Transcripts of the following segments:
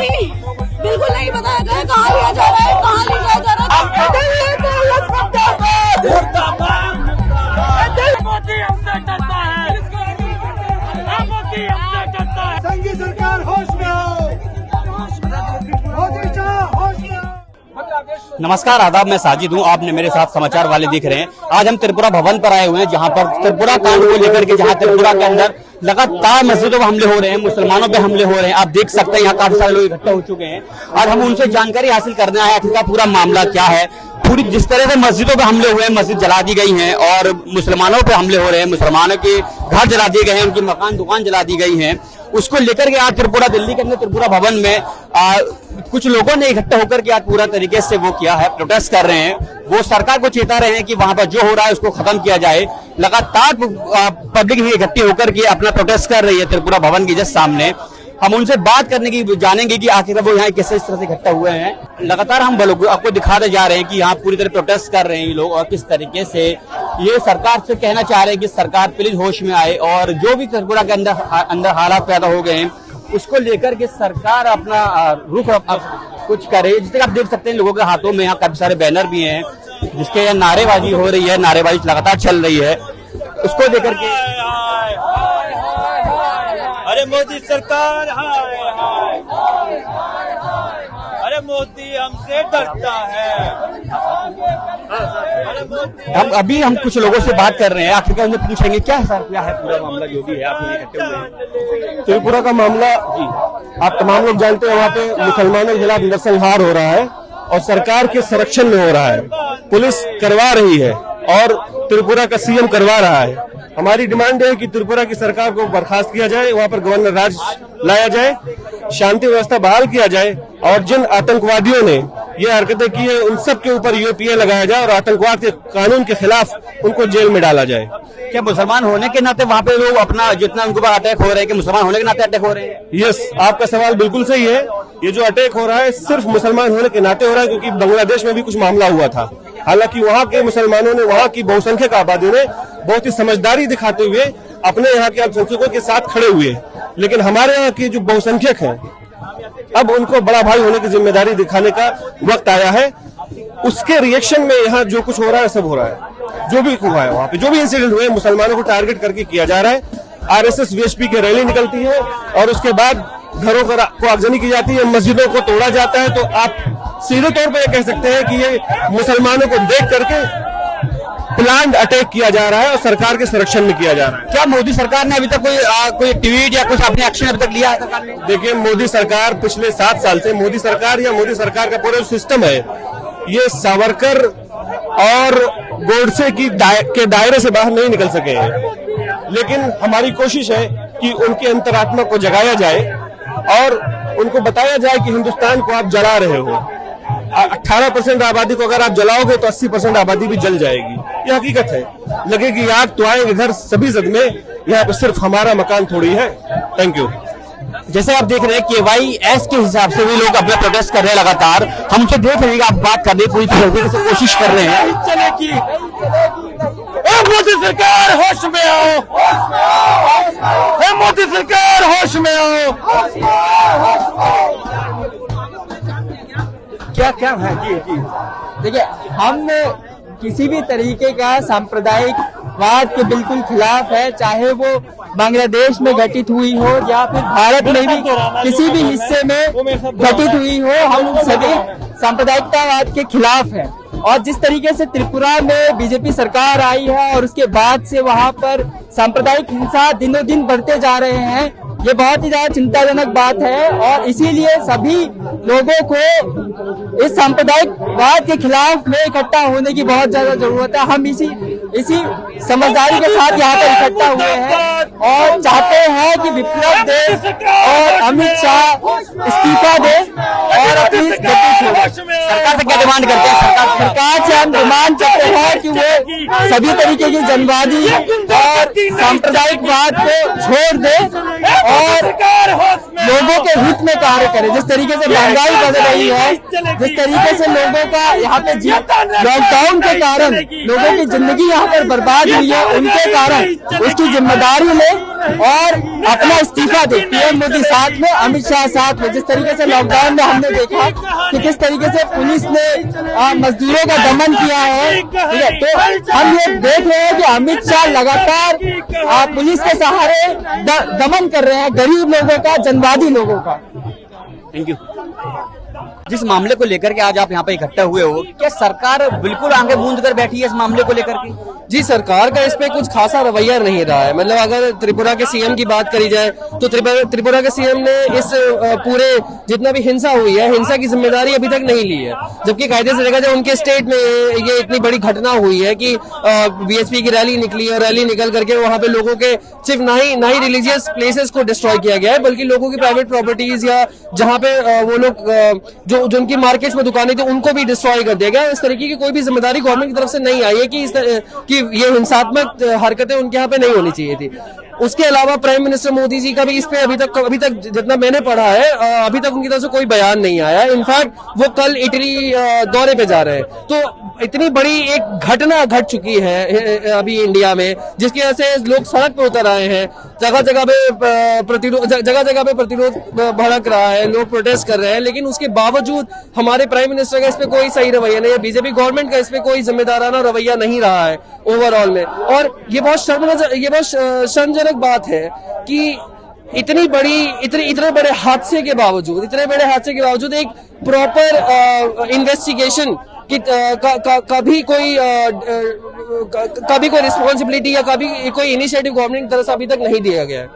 नहीं, बिल्कुल नहीं बताया गया कहाँ लिया जा रहा है, कहाँ ले जाया जा रहा है। मोदी हमसे डरता है, मोदी हमसे डरता है। संघी सरकार होश में आओ, मोदी साहब होश में आओ। नमस्कार, आदाब, मैं साजिद हूँ। आपने मेरे साथ समाचार वाले दिख रहे हैं। आज हम त्रिपुरा भवन पर आए हुए हैं, जहाँ पर त्रिपुरा कांड को लेकर के, जहाँ त्रिपुरा के अंदर लगातार मस्जिदों पर हमले हो रहे हैं, मुसलमानों पे हमले हो रहे हैं। आप देख सकते हैं यहाँ काफी सारे लोग इकट्ठा हो चुके हैं और हम उनसे जानकारी हासिल करने आए आखिर का पूरा मामला क्या है। पूरी जिस तरह से मस्जिदों पे हमले हुए हैं, मस्जिद जला दी गई हैं और मुसलमानों पे हमले हो रहे हैं, मुसलमानों के घर जला दिए गए हैं, उनकी मकान दुकान जला दी गई हैं, उसको लेकर के आज त्रिपुरा दिल्ली के अंदर त्रिपुरा भवन में कुछ लोगों ने इकट्ठा होकर के आज पूरा तरीके से वो किया है, प्रोटेस्ट कर रहे हैं। वो सरकार को चेता रहे हैं कि वहां पर जो हो रहा है उसको खत्म किया जाए। लगातार पब्लिक भी इकट्ठी होकर के अपना प्रोटेस्ट कर रही है त्रिपुरा भवन के जस्ट सामने। हम उनसे बात करने की जानेंगे कि आखिर वो यहाँ कैसे इस तरह से इकट्ठा हुए हैं। लगातार हम आपको दिखाते जा रहे हैं कि यहाँ पूरी तरह प्रोटेस्ट कर रहे हैं ये लोग और किस तरीके से ये सरकार से कहना चाह रहे हैं कि सरकार प्लीज होश में आए और जो भी त्रिपुरा के अंदर हालात पैदा हो गए हैं उसको लेकर के सरकार अपना रुख कुछ करे। जिससे आप देख सकते हैं लोगों के हाथों में यहाँ काफी सारे बैनर भी हैं जिसके नारेबाजी हो रही है, नारेबाजी लगातार चल रही है, उसको लेकर के। अरे मोदी सरकार, हाय हाय, अरे मोदी हमसे डरता है। अरे मोदी हम कुछ लोगों से बात कर रहे हैं, आखिर उनसे पूछेंगे क्या है पूरा मामला जो भी है। आप ये इकट्ठे हुए हैं त्रिपुरा का मामला जी, आप तमाम लोग जानते हैं, वहाँ पे मुसलमानों के खिलाफ नरसंहार हो रहा है और सरकार के संरक्षण में हो रहा है। पुलिस करवा रही है और त्रिपुरा का सीएम करवा रहा है। हमारी डिमांड है कि त्रिपुरा की सरकार को बर्खास्त किया जाए, वहाँ पर गवर्नर राज लाया जाए, शांति व्यवस्था बहाल किया जाए और जिन आतंकवादियों ने ये हरकतें की है उन सब के ऊपर यूपीए लगाया जाए और आतंकवाद के कानून के खिलाफ उनको जेल में डाला जाए। क्या मुसलमान होने के नाते वहाँ पे लोग अपना जितना उनके ऊपर अटैक हो रहे हैं कि मुसलमान होने के नाते अटैक हो रहे हैं? यस, आपका सवाल बिल्कुल सही है। ये जो अटैक हो रहा है सिर्फ मुसलमान होने के नाते हो रहा है, क्योंकि बांग्लादेश में भी कुछ मामला हुआ था। हालांकि वहाँ के मुसलमानों ने, वहाँ की बहुसंख्यक आबादी ने बहुत ही समझदारी दिखाते हुए अपने यहाँ के अल्पसंख्यकों के साथ खड़े हुए, लेकिन हमारे यहाँ के जो बहुसंख्यक हैं अब उनको बड़ा भाई होने की जिम्मेदारी दिखाने का वक्त आया है। उसके रिएक्शन में यहाँ जो कुछ हो रहा है सब हो रहा है। जो भी हुआ है वहाँ पे, जो भी इंसिडेंट हुए, मुसलमानों को टारगेट करके किया जा रहा है। आरएसएस वीएचपी की रैली निकलती है और उसके बाद घरों को आगजनी की जाती है, मस्जिदों को तोड़ा जाता है। तो आप सीधे तौर पर यह कह सकते हैं कि ये मुसलमानों को देख करके प्लान्ड अटैक किया जा रहा है और सरकार के संरक्षण में किया जा रहा है। क्या मोदी सरकार ने अभी तक कोई ट्वीट या कुछ अपने एक्शन अभी तक लिया है सरकार ने? देखिए, मोदी सरकार पिछले 7 साल से, मोदी सरकार या मोदी सरकार का पूरा सिस्टम है, ये सावरकर और गोडसे के दायरे से बाहर नहीं निकल सके हैं। लेकिन हमारी कोशिश है कि उनकी अंतरात्मा को जगाया जाए और उनको बताया जाए कि हिंदुस्तान को आप जला रहे हो। 18% आबादी को अगर आप जलाओगे तो 80% आबादी भी जल जाएगी। ये हकीकत है। लगेगी आग तो आएंगे घर सभी जद में। यहाँ पे सिर्फ हमारा मकान थोड़ी है। Thank you. जैसे आप देख रहे हैं KYS के हिसाब से भी लोग अपना प्रोटेस्ट कर रहे हैं लगातार। हम उनसे देख रहे हैं, आप बात करने की पूरी तरीके से कोशिश कर रहे हैं। चलेगी। मोदी सरकार होश में आओ, मोदी सरकार होश में आओ। क्या है जी देखिए, हम किसी भी तरीके का सांप्रदायिक वाद के बिल्कुल खिलाफ है, चाहे वो बांग्लादेश में घटित हुई हो या फिर भारत में भी किसी भी हिस्से में घटित हुई हो। हम सभी सांप्रदायिकतावाद के खिलाफ है। और जिस तरीके से त्रिपुरा में बीजेपी सरकार आई है और उसके बाद से वहां पर सांप्रदायिक हिंसा दिनों दिन बढ़ते जा रहे हैं, ये बहुत ही ज्यादा चिंताजनक बात है। और इसीलिए सभी लोगों को इस सांप्रदायिकवाद के खिलाफ में इकट्ठा होने की बहुत ज्यादा जरूरत है। हम इसी समझदारी के साथ यहाँ पर इकट्ठा हुए हैं और चाहते हैं कि विप्लव दे और अमित शाह इस्तीफा दे और अपनी गद्दी छोड़े। सरकार से क्या डिमांड करते हैं? सरकार से हम डिमांड करते हैं कि वो सभी तरीके की जनवादी और सांप्रदायिकवाद को छोड़ दे और लोगों के हित में कार्य करे। जिस तरीके से महंगाई बढ़ रही है, जिस तरीके से लोगों का यहाँ पे लॉकडाउन के कारण लोगों की जिंदगी यहाँ पर बर्बाद हुई है, उनके कारण उसकी जिम्मेदारी ले और अपना इस्तीफा दे। पीएम मोदी साथ में, अमित शाह साथ में। जिस तरीके से लॉकडाउन में हमने देखा कि किस तरीके से पुलिस ने मजदूरों का दमन किया है, ठीक है, तो हम ये देख रहे हैं कि अमित शाह लगातार पुलिस के सहारे दमन कर रहे हैं गरीब लोगों का, जनवादी लोगों का। Thank you. जिस मामले को लेकर के आज आप यहाँ पे इकट्ठा हुए हो, क्या सरकार बिल्कुल आंखें मूंद कर बैठी है इस मामले को लेकर के? जी, सरकार का इस पे कुछ खासा रवैया नहीं रहा है। मतलब अगर त्रिपुरा के सीएम की बात करी जाए तो त्रिपुरा के सीएम ने इस पूरे जितना भी हिंसा हुई है, हिंसा की जिम्मेदारी अभी तक नहीं ली है। जबकि कायदे से देखा जाए उनके स्टेट में ये इतनी बड़ी घटना हुई है कि बीएसपी की रैली निकली और रैली निकल करके वहां पे लोगों के सिर्फ ना ही रिलीजियस प्लेसेस को डिस्ट्रॉय किया गया है, बल्कि लोगों की प्राइवेट प्रॉपर्टीज या जहां पे वो लोग जो उनकी मार्केट्स में दुकानें थी उनको भी डिस्ट्रॉय कर दिया गया। इस तरीके की कोई भी जिम्मेदारी गवर्नमेंट की तरफ से नहीं आई है कि ये हिंसात्मक हरकतें उनके यहाँ पे नहीं होनी चाहिए थी। उसके अलावा प्राइम मिनिस्टर मोदी जी का भी इस पे अभी तक जितना मैंने पढ़ा है अभी तक उनकी तरफ से कोई बयान नहीं आया। इनफैक्ट वो कल इटली दौरे पे जा रहे हैं। तो इतनी बड़ी एक घटना घट चुकी है अभी इंडिया में, जिसकी वजह से लोग सड़क पे उतर आए हैं। जगह जगह पे प्रतिरोध भड़क रहा है, लोग प्रोटेस्ट कर रहे हैं, लेकिन उसके बावजूद हमारे प्राइम मिनिस्टर का इस पे कोई सही रवैया नहीं है। बीजेपी गवर्नमेंट का इस पे कोई जिम्मेदाराना रवैया नहीं रहा है ओवरऑल में। और ये बहुत शर्मजनक बात है कि इतने बड़े हादसे के बावजूद एक प्रॉपर इन्वेस्टिगेशन कभी कोई रिस्पॉन्सिबिलिटी या कभी कोई इनिशिएटिव गवर्नमेंट की तरफ से अभी तक नहीं दिया गया है।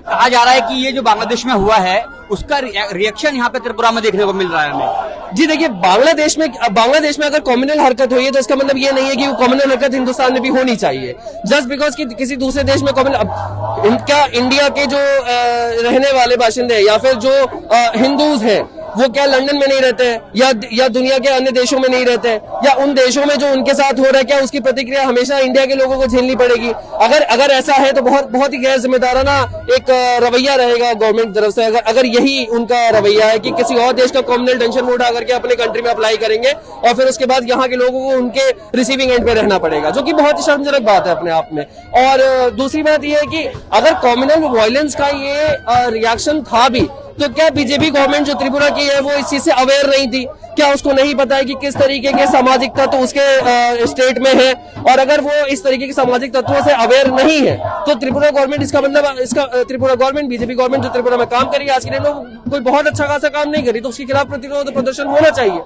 कहा जा रहा है कि ये जो बांग्लादेश में हुआ है उसका रिएक्शन यहाँ पे त्रिपुरा में देखने को मिल रहा है हमें। जी देखिए, बांग्लादेश में अगर कम्युनल हरकत हुई है तो इसका मतलब ये नहीं है कि वो कम्युनल हरकत हिंदुस्तान में भी होनी चाहिए। जस्ट बिकॉज कि किसी दूसरे देश में क्या इंडिया के जो रहने वाले बाशिंदे हैं या फिर जो हिंदूज हैं वो क्या लंदन में नहीं रहते हैं या दुनिया के अन्य देशों में नहीं रहते हैं, या उन देशों में जो उनके साथ हो रहा है क्या उसकी प्रतिक्रिया हमेशा इंडिया के लोगों को झेलनी पड़ेगी? अगर ऐसा है तो बहुत ही गैर जिम्मेदाराना एक रवैया रहेगा गवर्नमेंट की तरफ से। अगर यही उनका रवैया है कि किसी और देश का कम्युनल टेंशन वो उठा करके अपने कंट्री में अप्लाई करेंगे और फिर उसके बाद यहाँ के लोगों को उनके रिसीविंग एंड पे रहना पड़ेगा, जो कि बहुत ही शर्मजनक बात है अपने आप में। और दूसरी बात यह है कि अगर कम्युनल वायलेंस का ये रिएक्शन था भी तो क्या बीजेपी गवर्नमेंट जो त्रिपुरा की है वो इस चीज से अवेयर नहीं थी? क्या उसको नहीं पता है कि किस तरीके के सामाजिक तत्व उसके स्टेट में है? और अगर वो इस तरीके के सामाजिक तत्वों से अवेयर नहीं है तो Tripura government Tripura government BJP government जो त्रिपुरा में काम करी आज के दिन कोई बहुत अच्छा खासा काम नहीं करी, तो उसके खिलाफ प्रतिरोध प्रदर्शन होना चाहिए।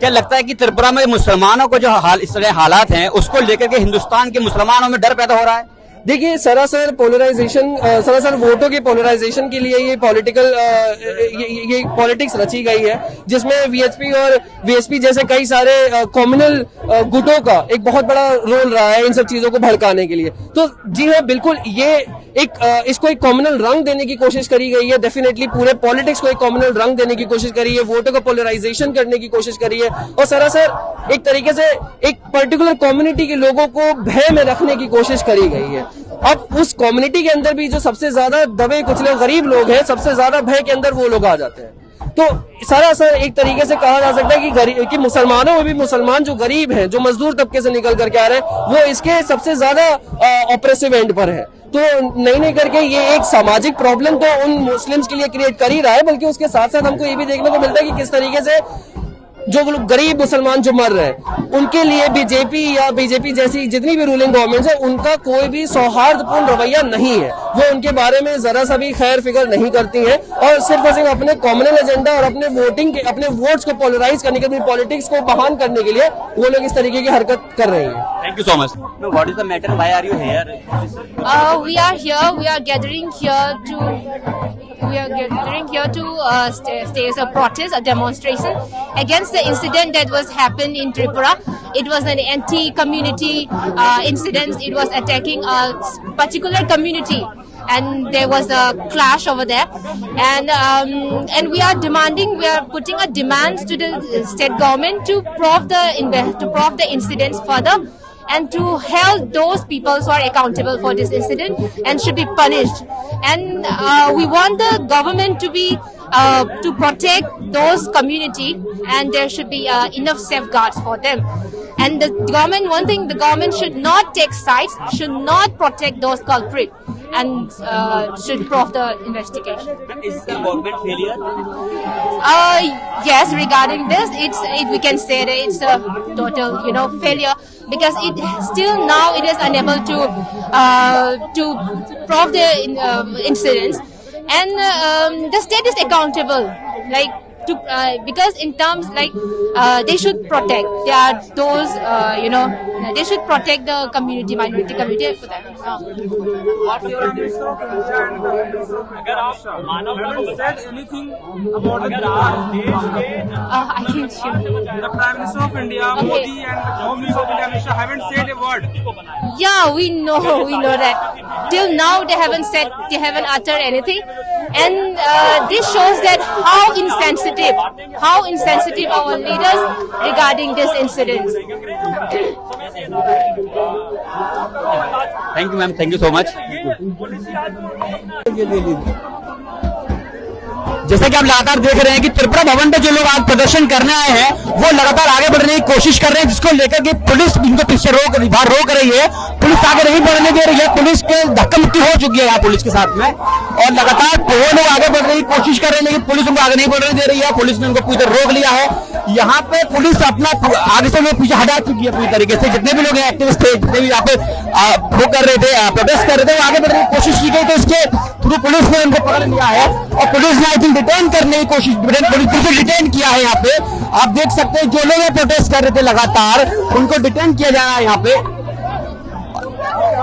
क्या लगता है कि त्रिपुरा में मुसलमानों को जो इस तरह हालात हैं उसको लेकर के हिंदुस्तान के मुसलमानों में डर पैदा हो रहा है? देखिए, सरासर वोटों के पोलराइजेशन के लिए ये पॉलिटिक्स रची गई है, जिसमें वीएसपी जैसे कई सारे कम्युनल गुटों का एक बहुत बड़ा रोल रहा है इन सब चीजों को भड़काने के लिए। तो जी हाँ, बिल्कुल ये इसको एक कम्युनल रंग देने की कोशिश करी गई है। डेफिनेटली पूरे पॉलिटिक्स को एक कम्युनल रंग देने की कोशिश करी है, वोटों का पोलराइजेशन करने की कोशिश करी है और सरासर एक तरीके से एक पर्टिकुलर कम्युनिटी के लोगों को भय में रखने की कोशिश करी गई है। अब उस कम्युनिटी के अंदर भी जो सबसे ज्यादा दबे कुचले गरीब लोग हैं, सबसे ज्यादा भय के अंदर वो लोग आ जाते हैं। तो सरासर एक तरीके से कहा जा सकता है कि मुसलमानों में भी मुसलमान जो गरीब हैं, जो मजदूर तबके से निकल करके आ रहे हैं, वो इसके सबसे ज्यादा ऑपरेसिव एंड पर है। तो नहीं करके ये एक सामाजिक प्रॉब्लम तो उन मुस्लिम्स के लिए क्रिएट कर ही रहा है, बल्कि उसके साथ साथ हमको ये भी देखने को मिलता है कि किस तरीके से जो गरीब मुसलमान जो मर रहे हैं उनके लिए बीजेपी जैसी जितनी भी रूलिंग गवर्नमेंट है उनका कोई भी सौहार्दपूर्ण रवैया नहीं है। वो उनके बारे में जरा सा भी खैर फिक्र नहीं करती हैं और सिर्फ अपने कॉमनल एजेंडा और अपने वोट्स को पोलराइज करने के लिए, पॉलिटिक्स को बहान करने के लिए वो लोग इस तरीके की हरकत कर रहे हैं। Thank you so much. What is the matter? Why are you here? We are gathering here to stage a protest, a demonstration against the incident that was happened in Tripura. It was an anti-community incident. It was attacking a particular community, and there was a clash over there. And we are putting a demand to the state government to probe the incidents further, and to hold those people who are accountable for this incident and should be punished. And we want the government to protect those community, and there should be enough safeguards for them. And the government should not take sides, should not protect those culprits, and should prove the investigation. Is the government failure? Yes, regarding this, we can say that it's a total, failure, because it still now it is unable to prove the incidents, and the state is accountable, because in terms they should protect. There are those, they should protect the community, minority community for them. अगर आप मानव said anything about I can't hear. the Prime Minister of India, Modi, and the Home Minister of India, Amit Shah, haven't said a word. Yeah, we know that. Till now, they haven't uttered anything, and this shows that how insensitive our leaders regarding this incident. Thank you, ma'am. Thank you so much. जैसे कि आप लगातार देख रहे हैं कि त्रिपुरा भवन पे जो लोग आज प्रदर्शन करने आए हैं वो लगातार आगे बढ़ने की कोशिश कर रहे हैं, जिसको लेकर के पुलिस इनको पीछे रोक रही है। पुलिस आगे नहीं बढ़ने दे रही है, पुलिस के धक्का मुक्की हो चुकी है यहाँ पुलिस के साथ में, और लगातार वो लोग आगे बढ़ने की कोशिश कर रहे हैं, लेकिन पुलिस उनको आगे नहीं बढ़ने दे रही है। पुलिस ने उनको पूरी तरह रोक लिया है। यहाँ पे पुलिस अपना आगे से पीछे हटा चुकी है पूरी तरीके से। जितने भी लोग एक्टिविस्ट थे, जितने भी यहाँ पे वो कर रहे थे, प्रोटेस्ट कर रहे थे, वो आगे बढ़ने की कोशिश की गई, तो इसके थ्रू पुलिस ने उनको पकड़ लिया है, और पुलिस ने आई थिंक डिटेन करने की कोशिश, पुलिस ने डिटेन किया है। यहाँ पे आप देख सकते हैं जो लोग प्रोटेस्ट कर रहे थे लगातार उनको डिटेन किया जा रहा है। यहाँ पे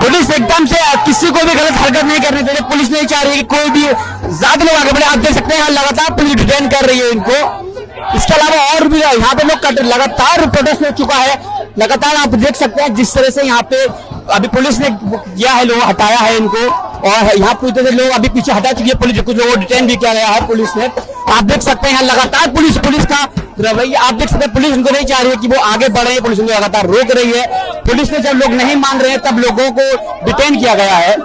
पुलिस एकदम से किसी को भी गलत हरकत नहीं करने दे रही। पुलिस नहीं चाह रही है कि कोई भी ज्यादा लोग आगे बढ़े। आप देख सकते हैं लगातार पुलिस डिटेन कर रही है इनको। इसके अलावा और भी यहाँ पे लोग लगातार प्रोटेस्ट हो चुका है। लगातार आप देख सकते हैं जिस तरह से यहाँ पे अभी पुलिस ने किया है, लोग हटाया है इनको, और यहाँ पूरी तरह से लोग अभी पीछे हटा चुकी है पुलिस। कुछ लोगों को डिटेन भी किया गया है पुलिस ने। आप देख सकते हैं यहाँ लगातार पुलिस का रवैया आप देख सकते हैं। पुलिस उनको नहीं चाह रही है कि वो आगे बढ़े, पुलिस उनको लगातार रोक रही है। पुलिस ने जब लोग नहीं मान रहे हैं तब लोगों को डिटेन किया गया है।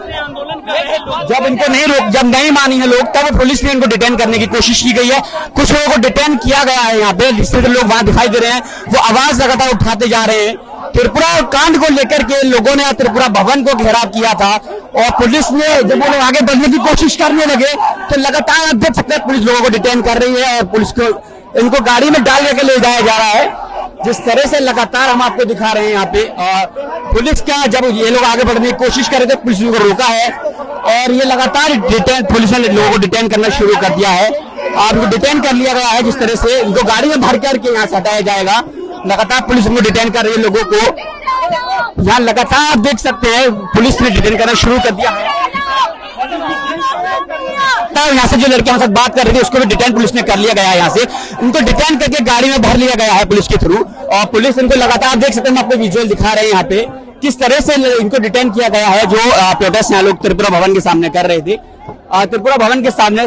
जब नहीं मानी है लोग, तब पुलिस ने इनको डिटेन करने की कोशिश की गई है। कुछ लोगों को डिटेन किया गया है यहाँ पे, जिससे लोग वहां दिखाई दे रहे हैं, वो आवाज लगातार उठाते जा रहे हैं। त्रिपुरा कांड को लेकर के लोगों ने त्रिपुरा भवन को घेराव किया था, और पुलिस ने जब वो लोग आगे बढ़ने की कोशिश करने लगे तो लगातार आप देख सकते हैं पुलिस लोगों को डिटेन कर रही है, और पुलिस को इनको गाड़ी में डाल करके ले जाया जा रहा है। जिस तरह से लगातार हम आपको दिखा रहे हैं यहाँ पे, और पुलिस का जब ये लोग आगे बढ़ने की कोशिश कर रहे थे, पुलिस को रोका है, और ये लगातार पुलिस ने लोगों को डिटेन करना शुरू कर दिया है। और इनको डिटेन कर लिया गया है। जिस तरह से इनको गाड़ी में भर करके यहाँ से हटाया जाएगा। लगातार पुलिस इनको डिटेन कर रही है लोगों को। यहाँ लगातार आप देख सकते हैं पुलिस ने डिटेन करना शुरू कर दिया है। यहाँ से जो लड़के हमारे साथ बात कर रहे थे उसको भी डिटेन पुलिस ने कर लिया गया है। यहाँ से इनको डिटेन करके गाड़ी में भर लिया गया है पुलिस के थ्रू, और पुलिस इनको लगातार देख सकते हैं। हम आपको विजुअल दिखा रहे हैं यहाँ पे किस तरह से इनको डिटेन किया गया है। जो प्रोटेस्ट यहाँ लोग त्रिपुरा भवन के सामने कर रहे थे, त्रिपुरा भवन के सामने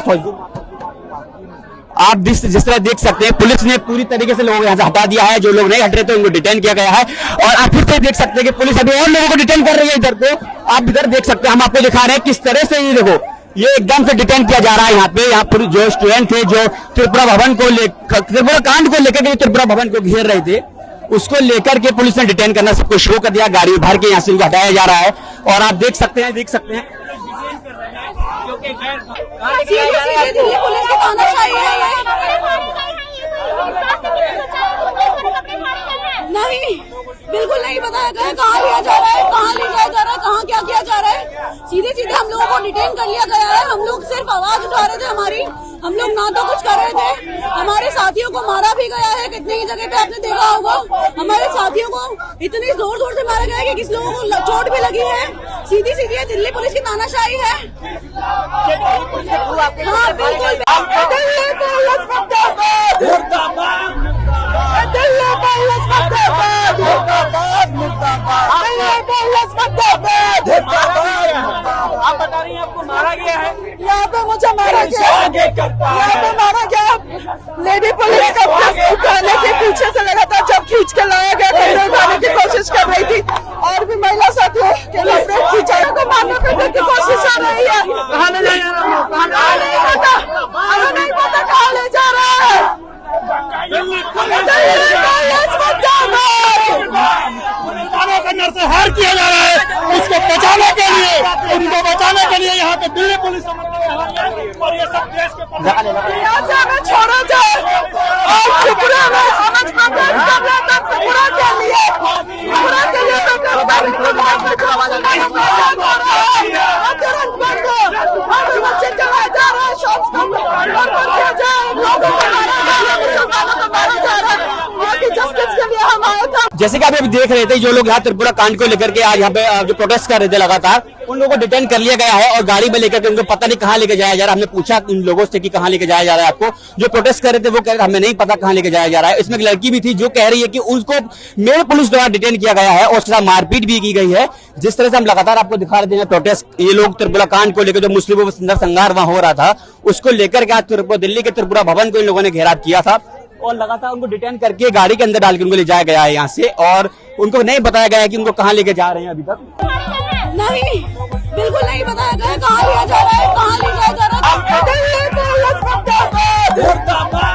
आप जिस तरह देख सकते हैं पुलिस ने पूरी तरीके से लोगों को यहाँ से हटा दिया है। जो लोग नहीं हट रहे थे उनको डिटेन किया गया है, और आप फिर से देख सकते हैं कि पुलिस अभी और लोगों को डिटेन कर रही है। इधर को आप इधर देख सकते हैं, हम आपको दिखा रहे हैं किस तरह से ये देखो ये एकदम से डिटेन किया जा रहा है। यहाँ पे जो स्टूडेंट थे जो त्रिपुरा भवन को त्रिपुरा कांड को लेकर के त्रिपुरा भवन को घेर रहे थे, उसको लेकर के पुलिस ने डिटेन करना सबको शुरू कर दिया। गाड़ी में भर के यहाँ से इनको हटाया जा रहा है, और आप देख सकते हैं नहीं, बिल्कुल नहीं बताया गया कहाँ लिया जा रहा है, कहाँ ले जाया जा रहा है, कहाँ क्या किया जा रहा है। सीधे सीधे हम लोगों को डिटेन कर लिया गया है। हम लोग सिर्फ आवाज उठा रहे थे हमारी, हम लोग ना तो कुछ कर रहे थे। हमारे साथियों को मारा भी गया है, कितनी ही जगह पे आपने देखा होगा। हमारे साथियों को इतनी जोर जोर से मारा गया है कि किसी लोगों को चोट भी लगी है। सीधी सीधी दिल्ली पुलिस की तानाशाही है। हाँ बिल्कुल, आप बता रही हैं आपको मारा गया है। यहाँ पे मुझे मारा गया, यहाँ पे मारा गया। लेडी पुलिस का उठाने के पीछे से लगातार जब खींच के लाया गया, कपड़े उठाने की कोशिश कर रही थी, और भी महिला साथियों के कपड़े खींचा को मारने पीटने की कोशिश कर रही है। हमें नहीं पता कहाँ ले जा रहा है। नरसंहार किया जा रहा है, उसको बचाने के लिए यहाँ पे दिल्ली पुलिस और ये सब देश के यहाँ से हमें छोड़ा जाए और त्रिपुरा में समझ त्रिपुरा के लिए तुरंत बंद हो। बच्चे चलाए जा रहे हैं, शॉप्स को बंद किया जाए, लोगों को मारा जा रहा है, मुसलमानों को मारा जा रहा है। वहाँ की जस्टिस के लिए हम आए थे। जैसे कि आप अभी देख रहे थे, जो लोग यहाँ त्रिपुरा कांड को लेकर के आज यहाँ पे जो प्रोटेस्ट कर रहे थे लगातार, उन लोगों को डिटेन कर लिया गया है और गाड़ी में लेकर के उनको पता नहीं कहाँ लेके जाया जा रहा है। हमने पूछा इन लोगों से कि कहाँ लेके जाया जा रहा है आपको। जो प्रोटेस्ट कर रहे थे वो कह रहे हमें नहीं पता कहाँ लेके जाया जा रहा है। इसमें एक लड़की भी थी जो कह रही है कि उसको मेरे पुलिस द्वारा डिटेन किया गया है और उसके साथ मारपीट भी की गई है। जिस तरह से हम लगातार आपको दिखा रहे थे प्रोटेस्ट, ये लोग त्रिपुरा कांड को लेकर जो मुस्लिमों में नरसंहार वहां हो रहा था उसको लेकर के आज दिल्ली के त्रिपुरा भवन को इन लोगों ने घेराव किया था और लगातार उनको डिटेन करके गाड़ी के अंदर डाल के उनको ले जाया गया है यहाँ से और उनको नहीं बताया गया है कि उनको कहाँ लेके जा रहे हैं अभी तक। नहीं, बिल्कुल नहीं बताया गया कहाँ लिया जा रहा है, कहाँ ले जाया जा रहा है।